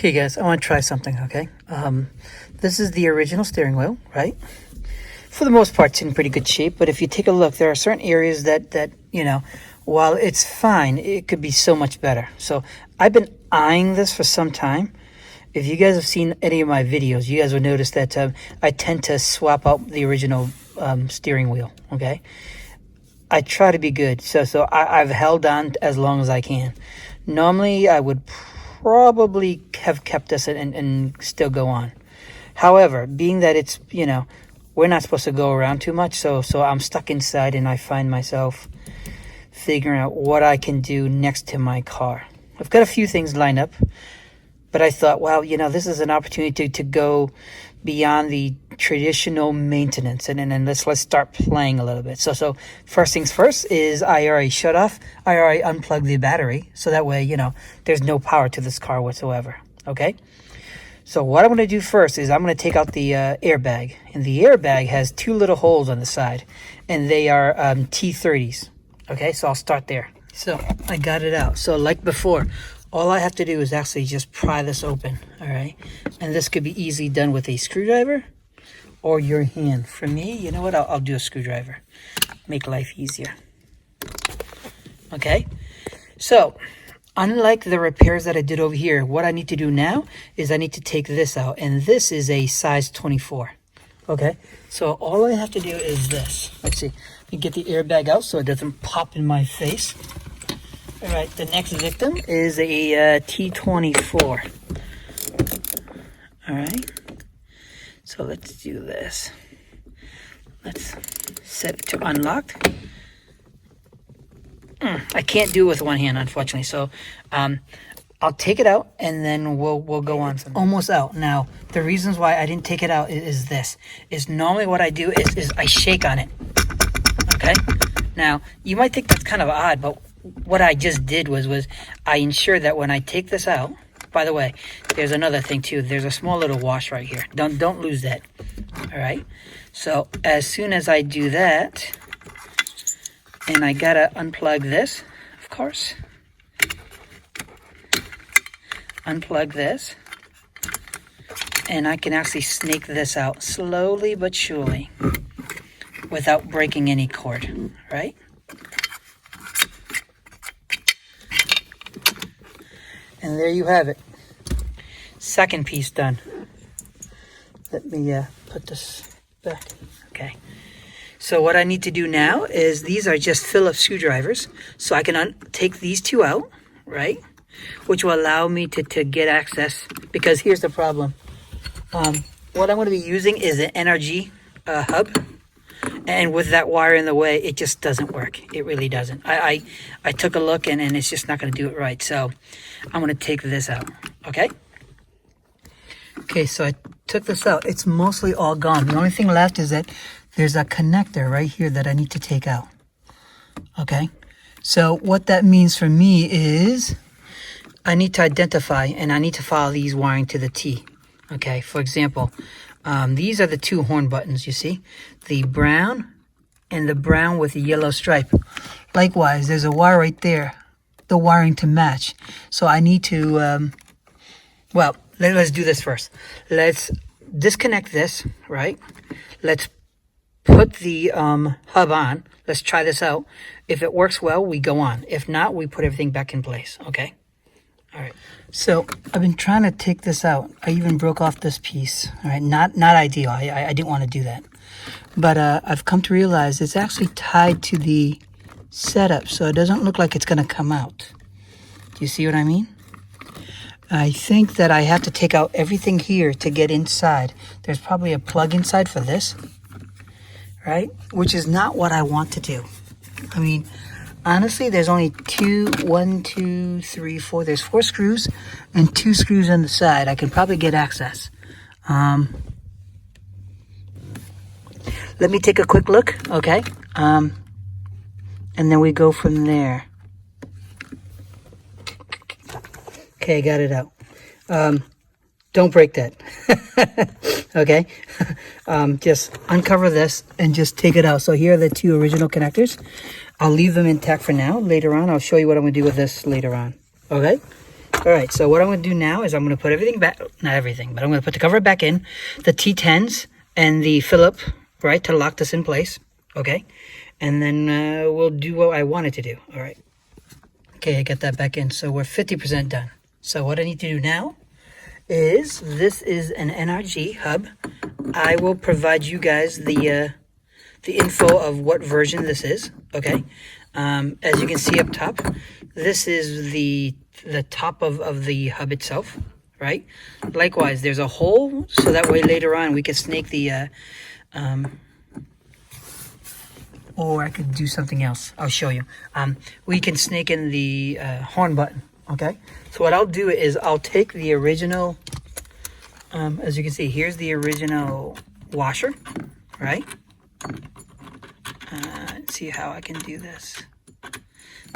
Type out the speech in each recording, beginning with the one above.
Okay guys, I want to try something, okay? This is the original steering wheel, right? For the most part, it's in pretty good shape, but if you take a look, there are certain areas that you know, while it's fine, it could be so much better. So I've been eyeing this for some time. If you guys have seen any of my videos, you guys will notice that I tend to swap out the original steering wheel, okay? I try to be good, so I've held on as long as I can. Normally, I would probably have kept this and still go on. However, being that it's, you know, we're not supposed to go around too much, so I'm stuck inside and I find myself figuring out what I can do next to my car. I've got a few things lined up, but I thought, well, you know, this is an opportunity to go beyond the traditional maintenance, and then let's start playing a little bit. So first things first is I already unplugged the battery, so that way, you know, there's no power to this car whatsoever. Okay, so what I'm going to do first is I'm going to take out the airbag, and the airbag has two little holes on the side, and they are T30s. Okay, so I'll start there. So I got it out. So like before, all I have to do is actually just pry this open, all right? And this could be easily done with a screwdriver or your hand. For me, you know what? I'll do a screwdriver. Make life easier. Okay? So, unlike the repairs that I did over here, what I need to do now is I need to take this out. And this is a size 24. Okay? So, all I have to do is this. Let's see. Let me get the airbag out so it doesn't pop in my face. All right, the next victim is a T24. All right, so let's do this. Let's set it to unlocked. I can't do it with one hand, unfortunately. So I'll take it out and then we'll go on. Almost out. Now, the reasons why I didn't take it out is this. Is normally what I do is I shake on it. Okay. Now, you might think that's kind of odd, but what I just did was I ensured that when I take this out, by the way, there's another thing too. There's a small little wash right here. Don't lose that. All right. So as soon as I do that, and I gotta unplug this, of course. Unplug this, and I can actually snake this out slowly but surely without breaking any cord. Right. And there you have it. Second piece done. Let me put this back. Okay. So what I need to do now is these are just Phillips screwdrivers. So I can take these two out, right? Which will allow me to get access. Because here's the problem. What I'm going to be using is an NRG hub. And with that wire in the way, it just doesn't work. It really doesn't. I took a look and it's just not going to do it right. So I'm going to take this out. Okay? Okay, so I took this out. It's mostly all gone. The only thing left is that there's a connector right here that I need to take out. Okay? So what that means for me is I need to identify and I need to follow these wiring to the T. Okay? For example, these are the two horn buttons, you see? The brown and the brown with the yellow stripe. Likewise, there's a wire right there, the wiring to match. So I need to, well, let's do this first. Let's disconnect this, right? Let's put the hub on. Let's try this out. If it works well, we go on. If not, we put everything back in place, okay? All right. So I've been trying to take this out. I even broke off this piece. All right, not ideal. I didn't want to do that. But I've come to realize it's actually tied to the setup, so it doesn't look like it's going to come out. Do you see what I mean? I think that I have to take out everything here to get inside. There's probably a plug inside for this, right? Which is not what I want to do. I mean, honestly, there's only one, two, three, four. There's 4 screws and 2 screws on the side. I can probably get access. Let me take a quick look, okay? And then we go from there. Okay, I got it out. Don't break that. Okay? Just uncover this and just take it out. So here are the 2 original connectors. I'll leave them intact for now. Later on, I'll show you what I'm going to do with this later on. Okay? All right, so what I'm going to do now is I'm going to put everything back, not everything, but I'm going to put the cover back in, the T10s and the Phillip, right, to lock this in place, okay? And then we'll do what I wanted to do, all right? Okay, I got that back in, so we're 50% done. So what I need to do now is, this is an NRG hub. I will provide you guys the info of what version this is, okay? As you can see up top, this is the top of the hub itself, right? Likewise, there's a hole, so that way later on we can snake the, or I could do something else. I'll show you. We can snake in the horn button, okay? So what I'll do is I'll take the original, as you can see, here's the original washer, right? Let's see how I can do this.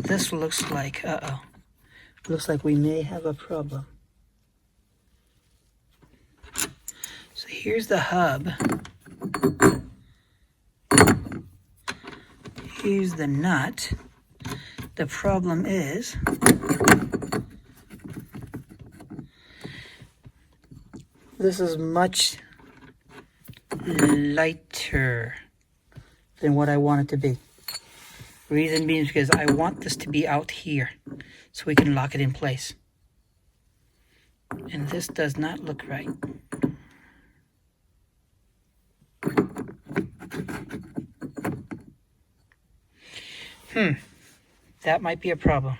This looks like, looks like we may have a problem. So here's the hub. Here's the nut. The problem is, this is much lighter than what I want it to be. Reason being is because I want this to be out here so we can lock it in place. And this does not look right. That might be a problem.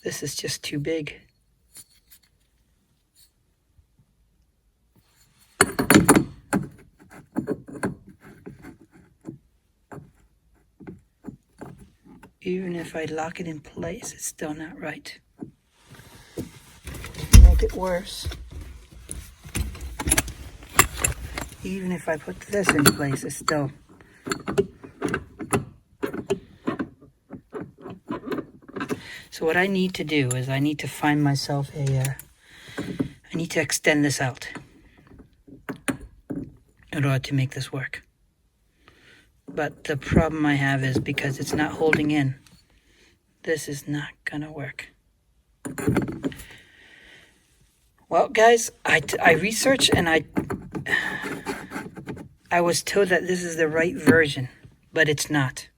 This is just too big. Even if I lock it in place, it's still not right. To make it worse, even if I put this in place, it's still... So what I need to do is I need to find myself I need to extend this out in order to make this work. But the problem I have is because it's not holding in, this is not gonna work. Well, guys, I researched and I was told that this is the right version, but it's not.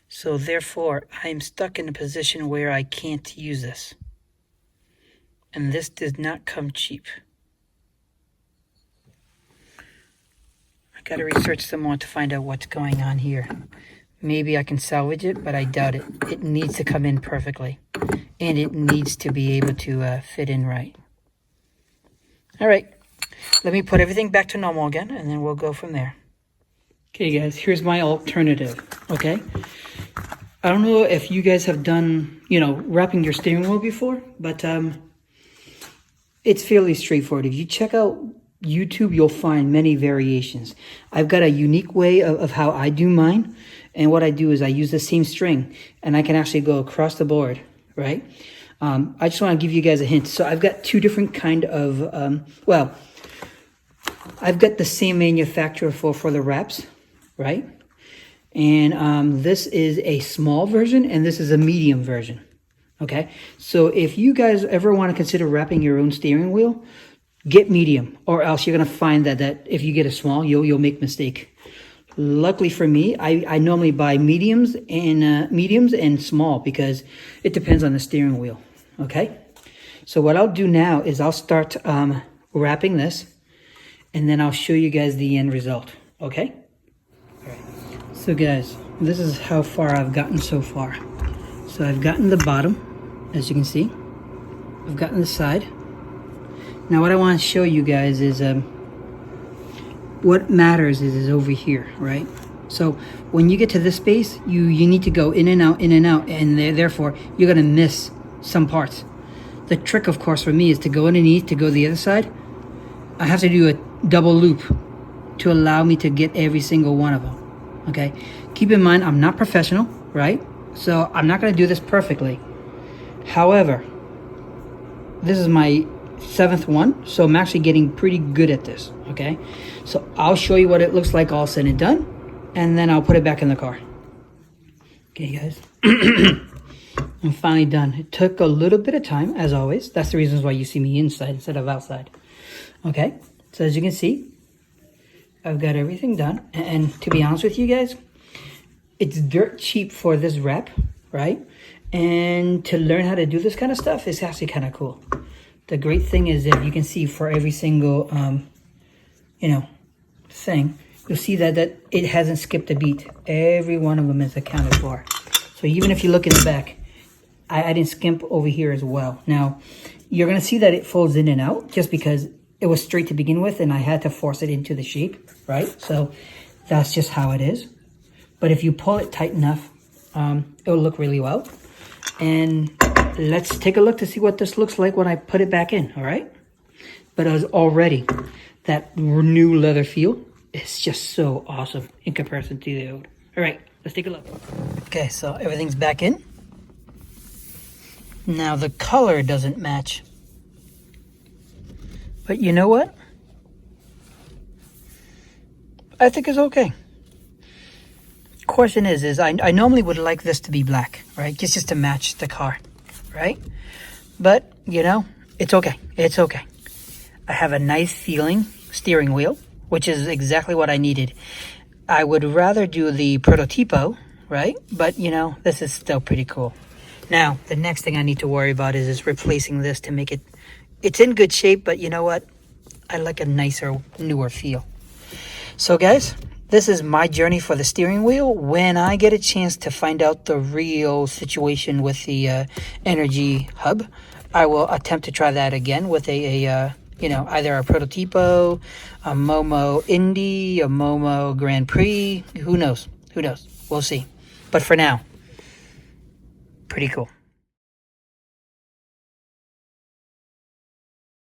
So therefore, I'm stuck in a position where I can't use this. And this does not come cheap. I gotta research some more to find out what's going on here. Maybe I can salvage it, but I doubt it. It needs to come in perfectly. And it needs to be able to fit in right. All right, let me put everything back to normal again, and then we'll go from there. Okay, guys, here's my alternative, okay? I don't know if you guys have done, wrapping your steering wheel before, but it's fairly straightforward. If you check out YouTube, you'll find many variations. I've got a unique way of how I do mine, and what I do is I use the same string, and I can actually go across the board, right? I just want to give you guys a hint. So I've got two different kind of, I've got the same manufacturer for the wraps, right? And this is a small version, and this is a medium version, okay? So if you guys ever want to consider wrapping your own steering wheel, get medium, or else you're going to find that if you get a small, you'll make a mistake. Luckily for me, I normally buy mediums and small because it depends on the steering wheel, okay? So what I'll do now is I'll start wrapping this, and then I'll show you guys the end result, okay? All right. So guys, this is how far I've gotten so far. So I've gotten the bottom, as you can see. I've gotten the side. Now what I want to show you guys is what matters is over here, right? So when you get to this space, you need to go in and out, and therefore you're gonna miss some parts. The trick, of course, for me is to go underneath, to go the other side. I have to do a double loop to allow me to get every single one of them, okay? Keep in mind, I'm not professional, right? So I'm not gonna do this perfectly. However, this is my 7th one, so I'm actually getting pretty good at this, okay? So I'll show you what it looks like all said and done, and then I'll put it back in the car. Okay, guys. I'm finally done. It took a little bit of time, as always. That's the reasons why you see me inside instead of outside. Okay, so as you can see, I've got everything done. And to be honest with you guys, it's dirt cheap for this rep, right? And to learn how to do this kind of stuff is actually kind of cool. The great thing is that you can see for every single, you know, thing, you'll see that it hasn't skipped a beat. Every one of them is accounted for. So even if you look in the back, I didn't skimp over here as well. Now, you're going to see that it folds in and out just because it was straight to begin with and I had to force it into the shape, right? So that's just how it is. But if you pull it tight enough, it will look really well. And let's take a look to see what this looks like when I put it back in, all right? But as already, that new leather feel is just so awesome in comparison to the old. All right, let's take a look. Okay, so everything's back in. Now the color doesn't match. But you know what? I think it's okay. Question is I normally would like this to be black, right? Just to match the car, right? But, you know, it's okay. It's okay. I have a nice feeling steering wheel, which is exactly what I needed. I would rather do the prototipo, right? But, you know, this is still pretty cool. Now, the next thing I need to worry about is replacing this to make it... It's in good shape, but you know what? I like a nicer, newer feel. So, guys, this is my journey for the steering wheel. When I get a chance to find out the real situation with the energy hub, I will attempt to try that again with you know, either a prototipo, a Momo Indy, a Momo Grand Prix. Who knows? Who knows? We'll see. But for now, pretty cool.